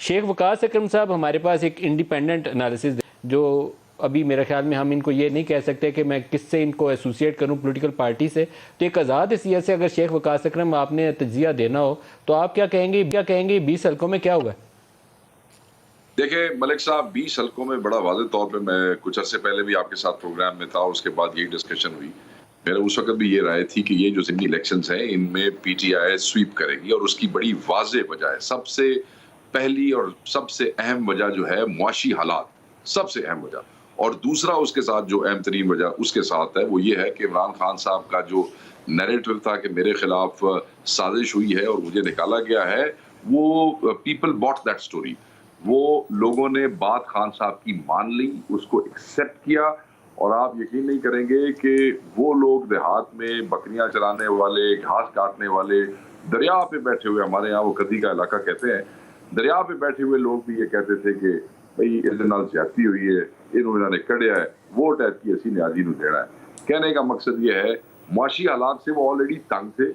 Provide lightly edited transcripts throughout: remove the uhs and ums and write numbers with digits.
شیخ وقاص اکرم صاحب ہمارے پاس ایک انڈیپینڈنٹ انالیسز جو ابھی میرے خیال میں ہم ان کو یہ نہیں کہہ سکتے کہ میں کس سے ان کو ایسوسیٹ کروں پولیٹیکل پارٹی سے، تو ایک آزاد حیثیت سے اگر شیخ وقاص اکرم آپ نے تجزیہ دینا ہو تو آپ کیا کہیں گے 20 حلقوں میں کیا ہوگا؟ دیکھیں ملک صاحب، 20 حلقوں میں بڑا واضح طور پہ میں کچھ عرصے پہلے بھی آپ کے ساتھ پروگرام میں تھا، اس کے بعد یہی ڈسکشن ہوئی. میرا اس وقت بھی یہ رائے تھی کہ یہ جو ضمنی الیکشنز ہیں ان میں پی ٹی آئی سویپ کرے گی، اور اس کی بڑی واضح وجہ ہے. سب سے پہلی اور سب سے اہم وجہ جو ہے معاشی حالات، سب سے اہم وجہ. اور دوسرا اس کے ساتھ جو اہم ترین وجہ اس کے ساتھ ہے وہ یہ ہے کہ عمران خان صاحب کا جو نیریٹو تھا کہ میرے خلاف سازش ہوئی ہے اور مجھے نکالا گیا ہے، وہ پیپل باٹ دیٹ سٹوری. وہ لوگوں نے بات خان صاحب کی مان لی، اس کو ایکسیپٹ کیا. اور آپ یقین نہیں کریں گے کہ وہ لوگ دیہات میں بکریاں چرانے والے، گھاس کاٹنے والے، دریا پہ بیٹھے ہوئے، ہمارے یہاں وہ کدی کا علاقہ کہتے ہیں، دریا پہ بیٹھے ہوئے لوگ بھی یہ کہتے تھے کہ بھئی اس نال زیادتی ہوئی ہے، انہوں نے کڑیا ہے، ووٹ ایسی اسی نیازی نو دینا ہے. کہنے کا مقصد یہ ہے معاشی حالات سے وہ آلریڈی تنگ تھے،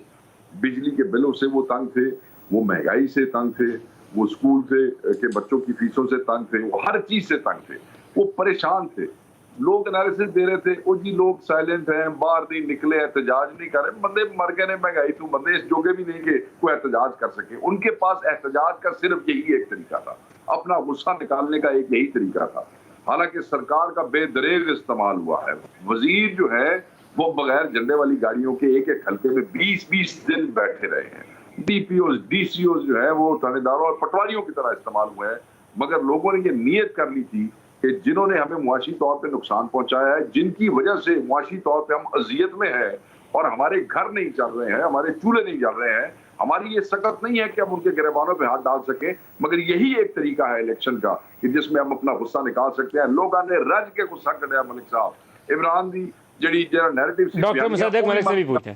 بجلی کے بلوں سے وہ تنگ تھے، وہ مہنگائی سے تنگ تھے، وہ اسکول سے کہ بچوں کی فیسوں سے تنگ تھے، وہ ہر چیز سے تنگ تھے، وہ پریشان تھے. لوگ انالیسس دے رہے تھے، وہ جی لوگ سائلنٹ ہیں، باہر نہیں نکلے، احتجاج نہیں کر رہے. بندے مر گئے نے مہنگائی تو، بندے اس جوگے بھی نہیں کہ کوئی احتجاج کر سکے. ان کے پاس احتجاج کا صرف یہی ایک طریقہ تھا، اپنا غصہ نکالنے کا ایک یہی طریقہ تھا. حالانکہ سرکار کا بے دریغ استعمال ہوا ہے. وزیر جو ہے وہ بغیر جھنڈے والی گاڑیوں کے ایک ایک حلقے میں 20 دن بیٹھے رہے ہیں. D P Os, D C Os جو ہے وہ تھانے داروں اور پٹواریوں کی طرح استعمال ہوئے ہیں. مگر لوگوں نے یہ نیت کر لی تھی کہ جنہوں نے ہمیں معاشی طور پہ نقصان پہنچایا ہے، جن کی وجہ سے معاشی طور پہ ہم اذیت میں ہیں اور ہمارے گھر نہیں چل رہے ہیں، ہمارے چولہے نہیں جل رہے ہیں، ہماری یہ سکت نہیں ہے کہ ہم ان کے گریبانوں پہ ہاتھ ڈال سکیں. مگر یہی ایک طریقہ ہے الیکشن کا کہ جس میں ہم اپنا غصہ نکال سکتے ہیں. لوگوں نے رج کے غصہ کڈیا ملک صاحب. عمران دی جڑی نیریٹو ڈاکٹر مصدق ملک سے بھی پوچھیں.